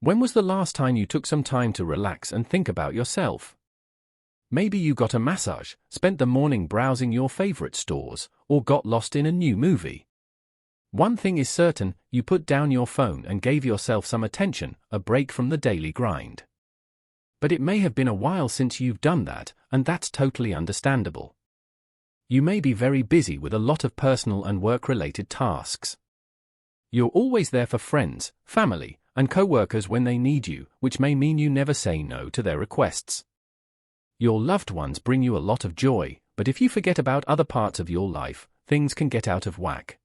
When was the last time you took some time to relax and think about yourself? Maybe you got a massage, spent the morning browsing your favorite stores, or got lost in a new movie. One thing is certain, you put down your phone and gave yourself some attention, a break from the daily grind. But it may have been a while since you've done that, and that's totally understandable. You may be very busy with a lot of personal and work-related tasks. You're always there for friends, family, and co-workers when they need you, which may mean you never say no to their requests. Your loved ones bring you a lot of joy, but if you forget about other parts of your life, things can get out of whack.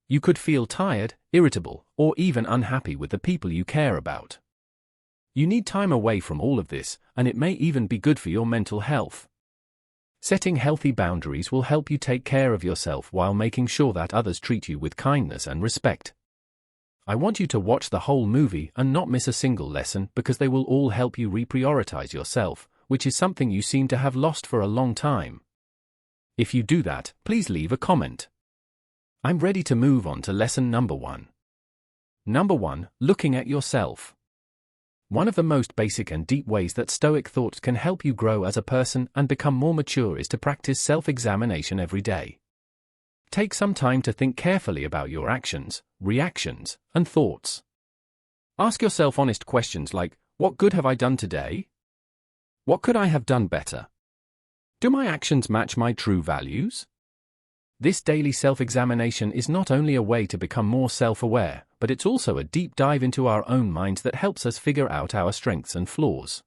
You could feel tired, irritable, or even unhappy with the people you care about. You need time away from all of this, and it may even be good for your mental health. Setting healthy boundaries will help you take care of yourself while making sure that others treat you with kindness and respect. I want you to watch the whole movie and not miss a single lesson because they will all help you reprioritize yourself, which is something you seem to have lost for a long time. If you do that, please leave a comment. I'm ready to move on to lesson number 1. Number 1, looking at yourself. One of the most basic and deep ways that Stoic thought can help you grow as a person and become more mature is to practice self-examination every day. Take some time to think carefully about your actions, reactions, and thoughts. Ask yourself honest questions like, what good have I done today? What could I have done better? Do my actions match my true values? This daily self-examination is not only a way to become more self-aware, but it's also a deep dive into our own minds that helps us figure out our strengths and flaws.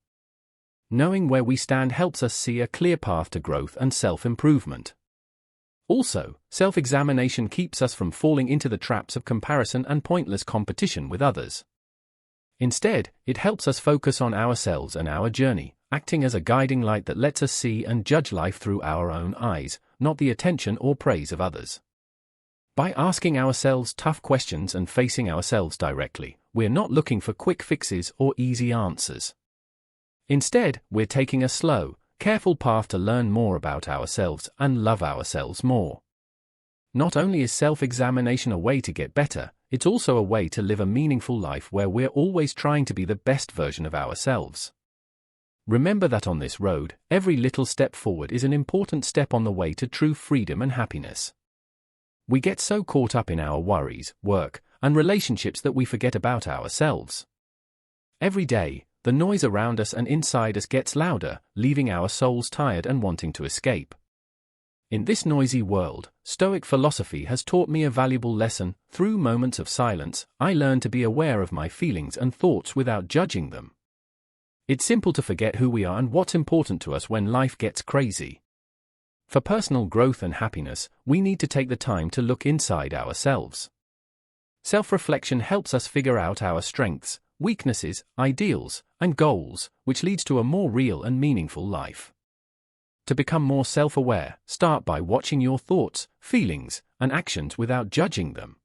Knowing where we stand helps us see a clear path to growth and self-improvement. Also, self-examination keeps us from falling into the traps of comparison and pointless competition with others. Instead, it helps us focus on ourselves and our journey, acting as a guiding light that lets us see and judge life through our own eyes, not the attention or praise of others. By asking ourselves tough questions and facing ourselves directly, we're not looking for quick fixes or easy answers. Instead, we're taking a slow, careful path to learn more about ourselves and love ourselves more. Not only is self-examination a way to get better, it's also a way to live a meaningful life where we're always trying to be the best version of ourselves. Remember that on this road, every little step forward is an important step on the way to true freedom and happiness. We get so caught up in our worries, work, and relationships that we forget about ourselves. Every day, the noise around us and inside us gets louder, leaving our souls tired and wanting to escape. In this noisy world, Stoic philosophy has taught me a valuable lesson. Through moments of silence, I learned to be aware of my feelings and thoughts without judging them. It's simple to forget who we are and what's important to us when life gets crazy. For personal growth and happiness, we need to take the time to look inside ourselves. Self-reflection helps us figure out our strengths, weaknesses, ideals, and goals, which leads to a more real and meaningful life. To become more self-aware, start by watching your thoughts, feelings, and actions without judging them.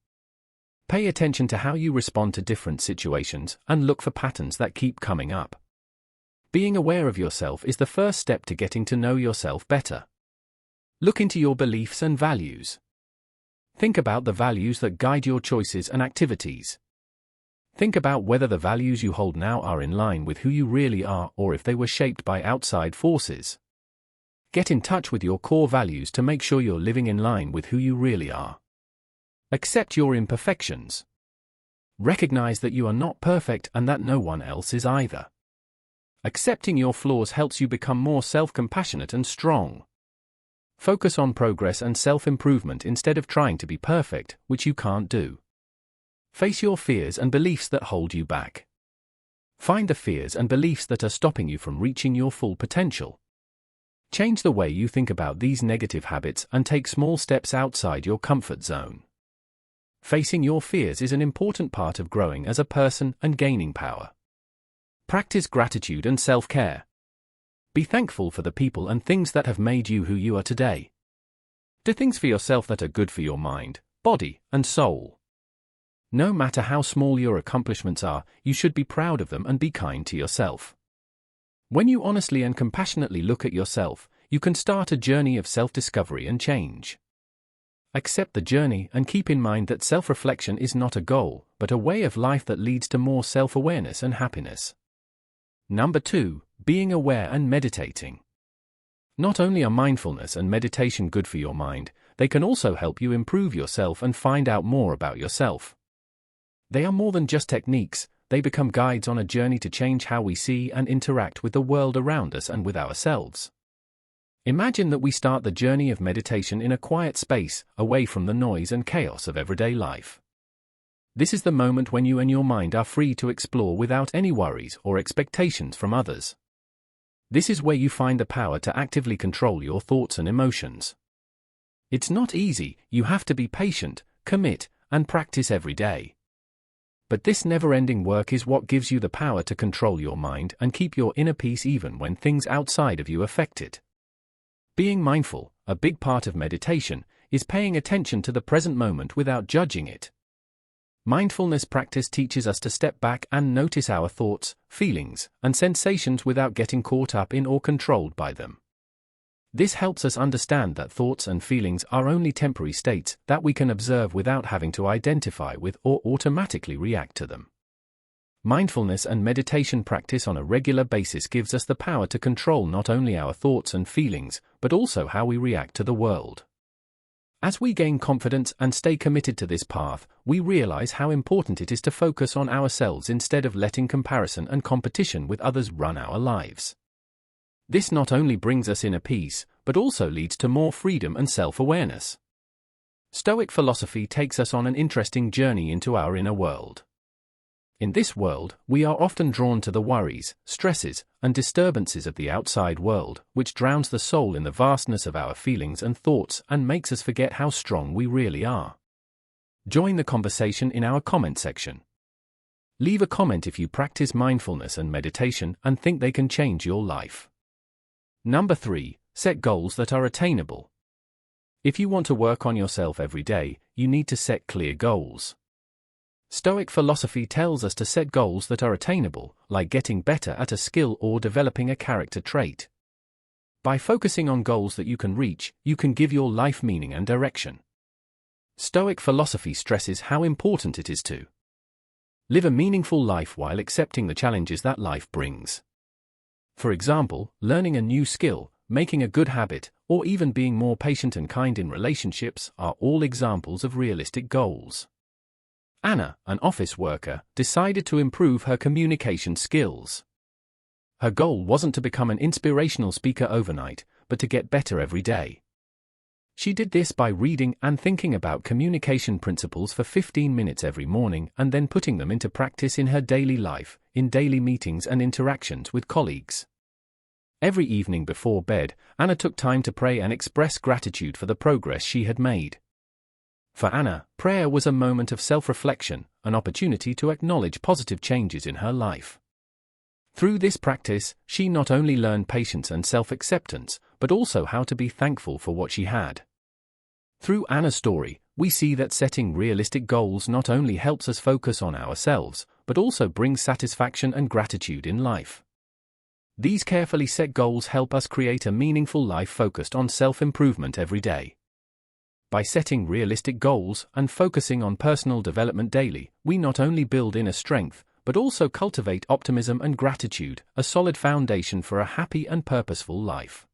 Pay attention to how you respond to different situations and look for patterns that keep coming up. Being aware of yourself is the first step to getting to know yourself better. Look into your beliefs and values. Think about the values that guide your choices and activities. Think about whether the values you hold now are in line with who you really are or if they were shaped by outside forces. Get in touch with your core values to make sure you're living in line with who you really are. Accept your imperfections. Recognize that you are not perfect and that no one else is either. Accepting your flaws helps you become more self-compassionate and strong. Focus on progress and self-improvement instead of trying to be perfect, which you can't do. Face your fears and beliefs that hold you back. Find the fears and beliefs that are stopping you from reaching your full potential. Change the way you think about these negative habits and take small steps outside your comfort zone. Facing your fears is an important part of growing as a person and gaining power. Practice gratitude and self-care. Be thankful for the people and things that have made you who you are today. Do things for yourself that are good for your mind, body, and soul. No matter how small your accomplishments are, you should be proud of them and be kind to yourself. When you honestly and compassionately look at yourself, you can start a journey of self-discovery and change. Accept the journey and keep in mind that self-reflection is not a goal, but a way of life that leads to more self-awareness and happiness. Number 2, being aware and meditating. Not only are mindfulness and meditation good for your mind, they can also help you improve yourself and find out more about yourself. They are more than just techniques, they become guides on a journey to change how we see and interact with the world around us and with ourselves. Imagine that we start the journey of meditation in a quiet space, away from the noise and chaos of everyday life. This is the moment when you and your mind are free to explore without any worries or expectations from others. This is where you find the power to actively control your thoughts and emotions. It's not easy, you have to be patient, commit, and practice every day. But this never-ending work is what gives you the power to control your mind and keep your inner peace even when things outside of you affect it. Being mindful, a big part of meditation, is paying attention to the present moment without judging it. Mindfulness practice teaches us to step back and notice our thoughts, feelings, and sensations without getting caught up in or controlled by them. This helps us understand that thoughts and feelings are only temporary states that we can observe without having to identify with or automatically react to them. Mindfulness and meditation practice on a regular basis gives us the power to control not only our thoughts and feelings, but also how we react to the world. As we gain confidence and stay committed to this path, we realize how important it is to focus on ourselves instead of letting comparison and competition with others run our lives. This not only brings us inner peace, but also leads to more freedom and self-awareness. Stoic philosophy takes us on an interesting journey into our inner world. In this world, we are often drawn to the worries, stresses, and disturbances of the outside world, which drowns the soul in the vastness of our feelings and thoughts and makes us forget how strong we really are. Join the conversation in our comment section. Leave a comment if you practice mindfulness and meditation and think they can change your life. Number 3, set goals that are attainable. If you want to work on yourself every day, you need to set clear goals. Stoic philosophy tells us to set goals that are attainable, like getting better at a skill or developing a character trait. By focusing on goals that you can reach, you can give your life meaning and direction. Stoic philosophy stresses how important it is to live a meaningful life while accepting the challenges that life brings. For example, learning a new skill, making a good habit, or even being more patient and kind in relationships are all examples of realistic goals. Anna, an office worker, decided to improve her communication skills. Her goal wasn't to become an inspirational speaker overnight, but to get better every day. She did this by reading and thinking about communication principles for 15 minutes every morning and then putting them into practice in her daily life, in daily meetings and interactions with colleagues. Every evening before bed, Anna took time to pray and express gratitude for the progress she had made. For Anna, prayer was a moment of self-reflection, an opportunity to acknowledge positive changes in her life. Through this practice, she not only learned patience and self-acceptance, but also how to be thankful for what she had. Through Anna's story, we see that setting realistic goals not only helps us focus on ourselves, but also brings satisfaction and gratitude in life. These carefully set goals help us create a meaningful life focused on self-improvement every day. By setting realistic goals and focusing on personal development daily, we not only build inner strength, but also cultivate optimism and gratitude, a solid foundation for a happy and purposeful life.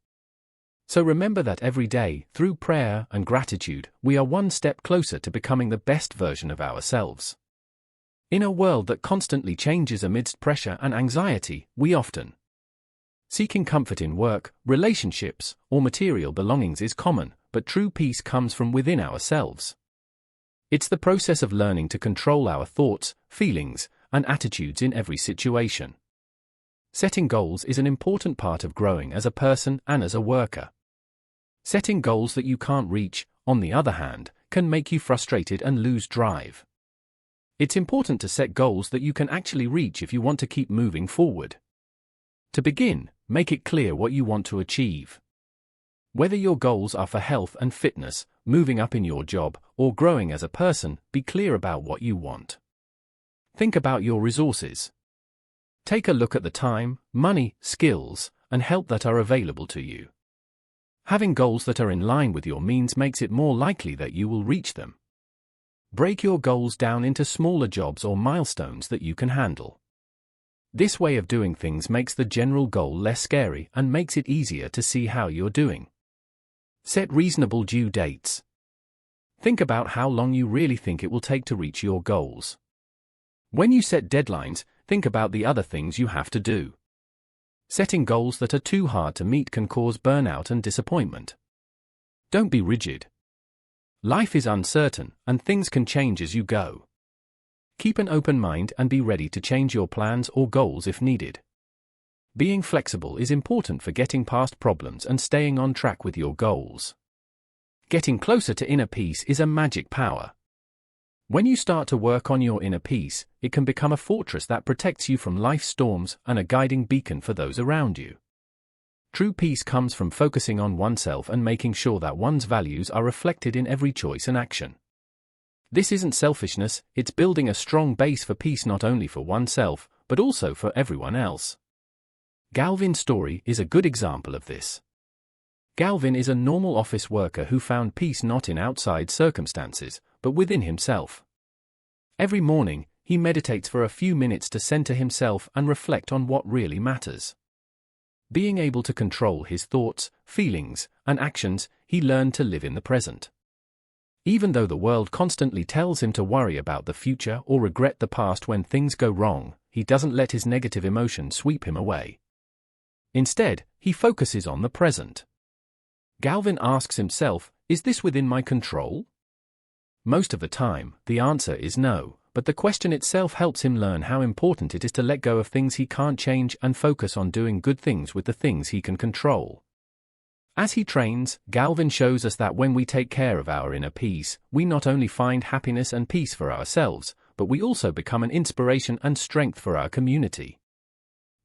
So remember that every day, through prayer and gratitude, we are one step closer to becoming the best version of ourselves. In a world that constantly changes amidst pressure and anxiety, we often seeking comfort in work, relationships, or material belongings is common, but true peace comes from within ourselves. It's the process of learning to control our thoughts, feelings, and attitudes in every situation. Setting goals is an important part of growing as a person and as a worker. Setting goals that you can't reach, on the other hand, can make you frustrated and lose drive. It's important to set goals that you can actually reach if you want to keep moving forward. To begin, make it clear what you want to achieve. Whether your goals are for health and fitness, moving up in your job, or growing as a person, be clear about what you want. Think about your resources. Take a look at the time, money, skills, and help that are available to you. Having goals that are in line with your means makes it more likely that you will reach them. Break your goals down into smaller jobs or milestones that you can handle. This way of doing things makes the general goal less scary and makes it easier to see how you're doing. Set reasonable due dates. Think about how long you really think it will take to reach your goals. When you set deadlines, think about the other things you have to do. Setting goals that are too hard to meet can cause burnout and disappointment. Don't be rigid. Life is uncertain, and things can change as you go. Keep an open mind and be ready to change your plans or goals if needed. Being flexible is important for getting past problems and staying on track with your goals. Getting closer to inner peace is a magic power. When you start to work on your inner peace, it can become a fortress that protects you from life's storms and a guiding beacon for those around you. True peace comes from focusing on oneself and making sure that one's values are reflected in every choice and action. This isn't selfishness, it's building a strong base for peace not only for oneself, but also for everyone else. Galvin's story is a good example of this. Galvin is a normal office worker who found peace not in outside circumstances, but within himself. Every morning, he meditates for a few minutes to center himself and reflect on what really matters. Being able to control his thoughts, feelings, and actions, he learned to live in the present. Even though the world constantly tells him to worry about the future or regret the past when things go wrong, he doesn't let his negative emotions sweep him away. Instead, he focuses on the present. Galvin asks himself, is this within my control? Most of the time, the answer is no, but the question itself helps him learn how important it is to let go of things he can't change and focus on doing good things with the things he can control. As he trains, Galvin shows us that when we take care of our inner peace, we not only find happiness and peace for ourselves, but we also become an inspiration and strength for our community.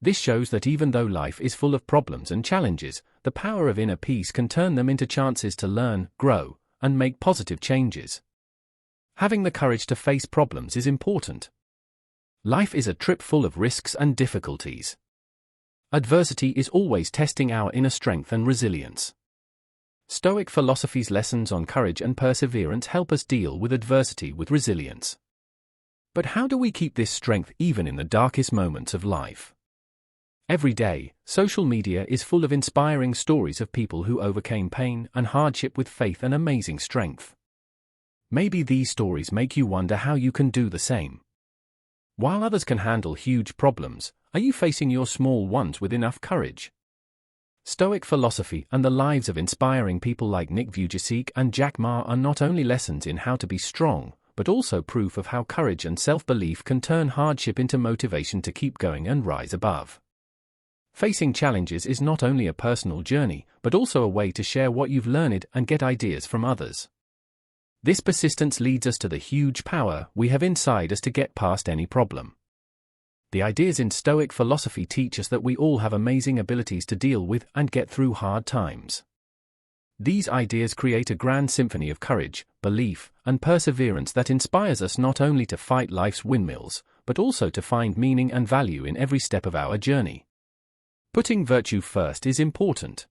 This shows that even though life is full of problems and challenges, the power of inner peace can turn them into chances to learn, grow, and make positive changes. Having the courage to face problems is important. Life is a trip full of risks and difficulties. Adversity is always testing our inner strength and resilience. Stoic philosophy's lessons on courage and perseverance help us deal with adversity with resilience. But how do we keep this strength even in the darkest moments of life? Every day, social media is full of inspiring stories of people who overcame pain and hardship with faith and amazing strength. Maybe these stories make you wonder how you can do the same. While others can handle huge problems, are you facing your small ones with enough courage? Stoic philosophy and the lives of inspiring people like Nick Vujicic and Jack Ma are not only lessons in how to be strong, but also proof of how courage and self-belief can turn hardship into motivation to keep going and rise above. Facing challenges is not only a personal journey, but also a way to share what you've learned and get ideas from others. This persistence leads us to the huge power we have inside us to get past any problem. The ideas in Stoic philosophy teach us that we all have amazing abilities to deal with and get through hard times. These ideas create a grand symphony of courage, belief, and perseverance that inspires us not only to fight life's windmills, but also to find meaning and value in every step of our journey. Putting virtue first is important.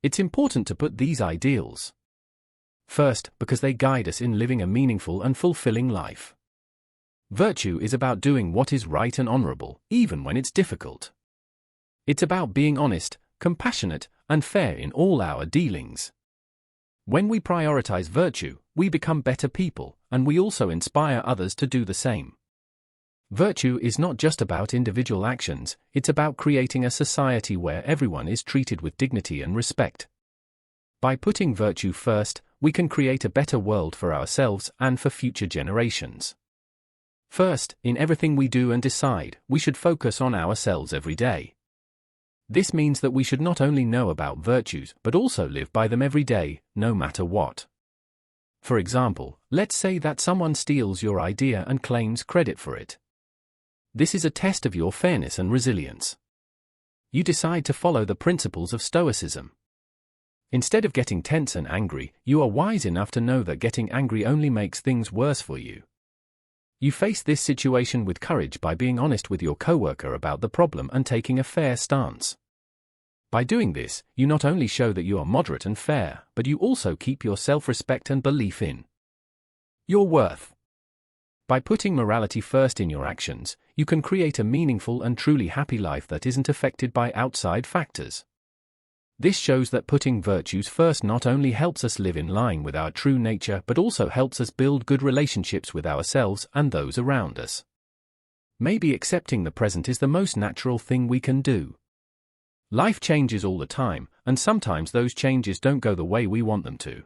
It's important to put these ideals first because they guide us in living a meaningful and fulfilling life. Virtue is about doing what is right and honorable, even when it's difficult. It's about being honest, compassionate, and fair in all our dealings. When we prioritize virtue, we become better people, and we also inspire others to do the same. Virtue is not just about individual actions, it's about creating a society where everyone is treated with dignity and respect. By putting virtue first, we can create a better world for ourselves and for future generations. First, in everything we do and decide, we should focus on ourselves every day. This means that we should not only know about virtues but also live by them every day, no matter what. For example, let's say that someone steals your idea and claims credit for it. This is a test of your fairness and resilience. You decide to follow the principles of Stoicism. Instead of getting tense and angry, you are wise enough to know that getting angry only makes things worse for you. You face this situation with courage by being honest with your coworker about the problem and taking a fair stance. By doing this, you not only show that you are moderate and fair, but you also keep your self-respect and belief in your worth. By putting morality first in your actions, you can create a meaningful and truly happy life that isn't affected by outside factors. This shows that putting virtues first not only helps us live in line with our true nature but also helps us build good relationships with ourselves and those around us. Maybe accepting the present is the most natural thing we can do. Life changes all the time, and sometimes those changes don't go the way we want them to.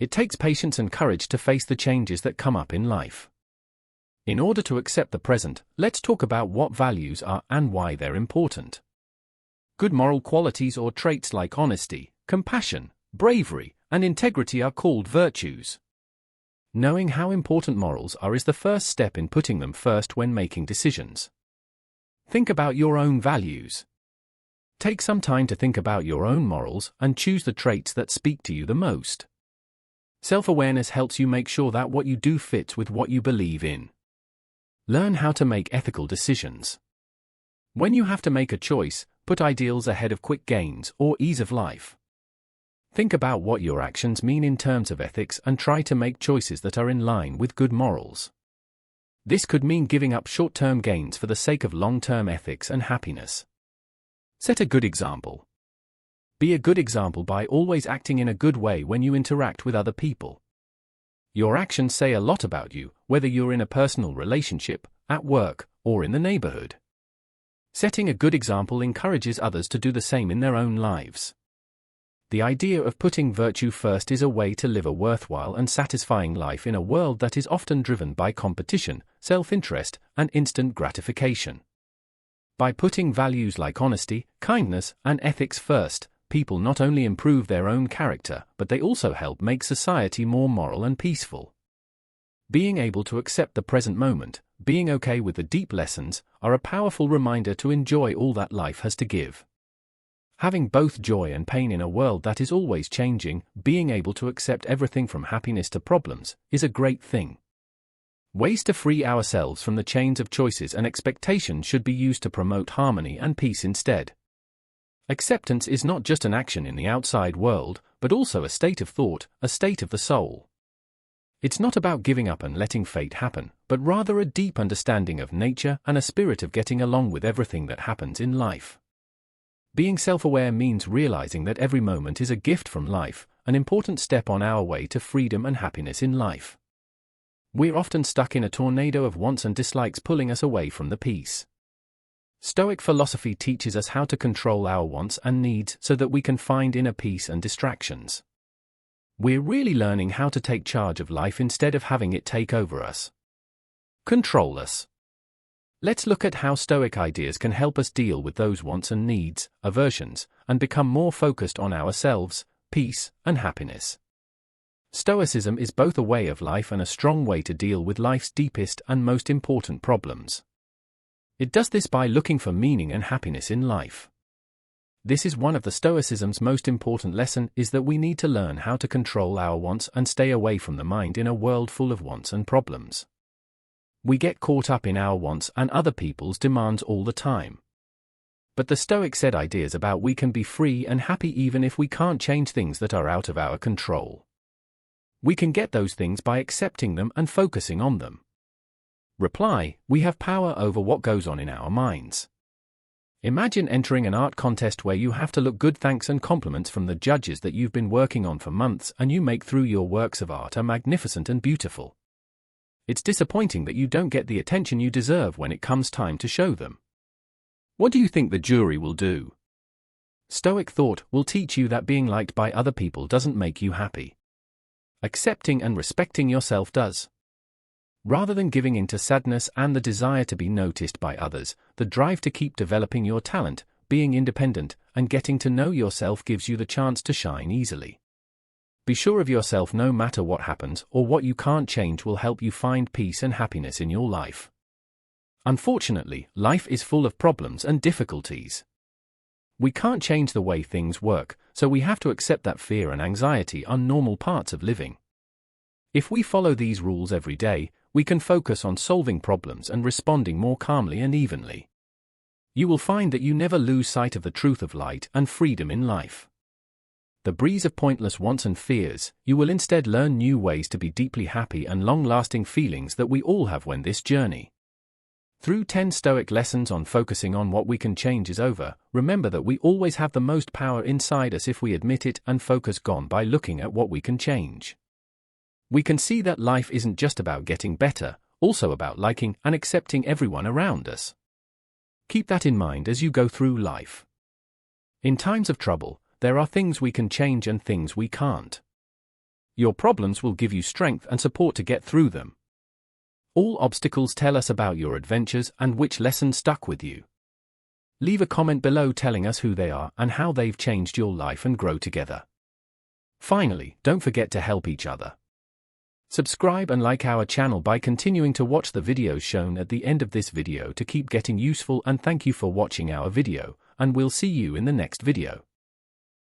It takes patience and courage to face the changes that come up in life. In order to accept the present, let's talk about what values are and why they're important. Good moral qualities or traits like honesty, compassion, bravery, and integrity are called virtues. Knowing how important morals are is the first step in putting them first when making decisions. Think about your own values. Take some time to think about your own morals and choose the traits that speak to you the most. Self-awareness helps you make sure that what you do fits with what you believe in. Learn how to make ethical decisions. When you have to make a choice, put ideals ahead of quick gains or ease of life. Think about what your actions mean in terms of ethics and try to make choices that are in line with good morals. This could mean giving up short-term gains for the sake of long-term ethics and happiness. Set a good example. Be a good example by always acting in a good way when you interact with other people. Your actions say a lot about you, whether you're in a personal relationship, at work, or in the neighborhood. Setting a good example encourages others to do the same in their own lives. The idea of putting virtue first is a way to live a worthwhile and satisfying life in a world that is often driven by competition, self-interest, and instant gratification. By putting values like honesty, kindness, and ethics first, people not only improve their own character, but they also help make society more moral and peaceful. Being able to accept the present moment, being okay with the deep lessons, are a powerful reminder to enjoy all that life has to give. Having both joy and pain in a world that is always changing, being able to accept everything from happiness to problems, is a great thing. Ways to free ourselves from the chains of choices and expectations should be used to promote harmony and peace instead. Acceptance is not just an action in the outside world, but also a state of thought, a state of the soul. It's not about giving up and letting fate happen, but rather a deep understanding of nature and a spirit of getting along with everything that happens in life. Being self-aware means realizing that every moment is a gift from life, an important step on our way to freedom and happiness in life. We're often stuck in a tornado of wants and dislikes pulling us away from the peace. Stoic philosophy teaches us how to control our wants and needs so that we can find inner peace and distractions. We're really learning how to take charge of life instead of having it take over us. Control us. Let's look at how Stoic ideas can help us deal with those wants and needs, aversions, and become more focused on ourselves, peace, and happiness. Stoicism is both a way of life and a strong way to deal with life's deepest and most important problems. It does this by looking for meaning and happiness in life. This is one of the Stoicism's most important lessons, is that we need to learn how to control our wants and stay away from the mind in a world full of wants and problems. We get caught up in our wants and other people's demands all the time. But the Stoics said ideas about we can be free and happy even if we can't change things that are out of our control. We can get those things by accepting them and focusing on them. Reply: we have power over what goes on in our minds. Imagine entering an art contest where you have to look good. Thanks and compliments from the judges that you've been working on for months and you make through your works of art are magnificent and beautiful. It's disappointing that you don't get the attention you deserve when it comes time to show them. What do you think the jury will do? Stoic thought will teach you that being liked by other people doesn't make you happy. Accepting and respecting yourself does. Rather than giving in to sadness and the desire to be noticed by others, the drive to keep developing your talent, being independent, and getting to know yourself gives you the chance to shine easily. Be sure of yourself no matter what happens or what you can't change will help you find peace and happiness in your life. Unfortunately, life is full of problems and difficulties. We can't change the way things work, so we have to accept that fear and anxiety are normal parts of living. If we follow these rules every day, we can focus on solving problems and responding more calmly and evenly. you will find that you never lose sight of the truth of light and freedom in life. The breeze of pointless wants and fears, you will instead learn new ways to be deeply happy and long-lasting feelings that we all have when this journey. Through 10 Stoic lessons on focusing on what we can change is over, remember that we always have the most power inside us if we admit it and focus on by looking at what we can change. We can see that life isn't just about getting better, also about liking and accepting everyone around us. Keep that in mind as you go through life. In times of trouble, there are things we can change and things we can't. Your problems will give you strength and support to get through them. All obstacles tell us about your adventures and which lesson stuck with you. Leave a comment below telling us who they are and how they've changed your life, and grow together. Finally, don't forget to help each other. Subscribe and like our channel by continuing to watch the videos shown at the end of this video to keep getting useful, and thank you for watching our video, and we'll see you in the next video.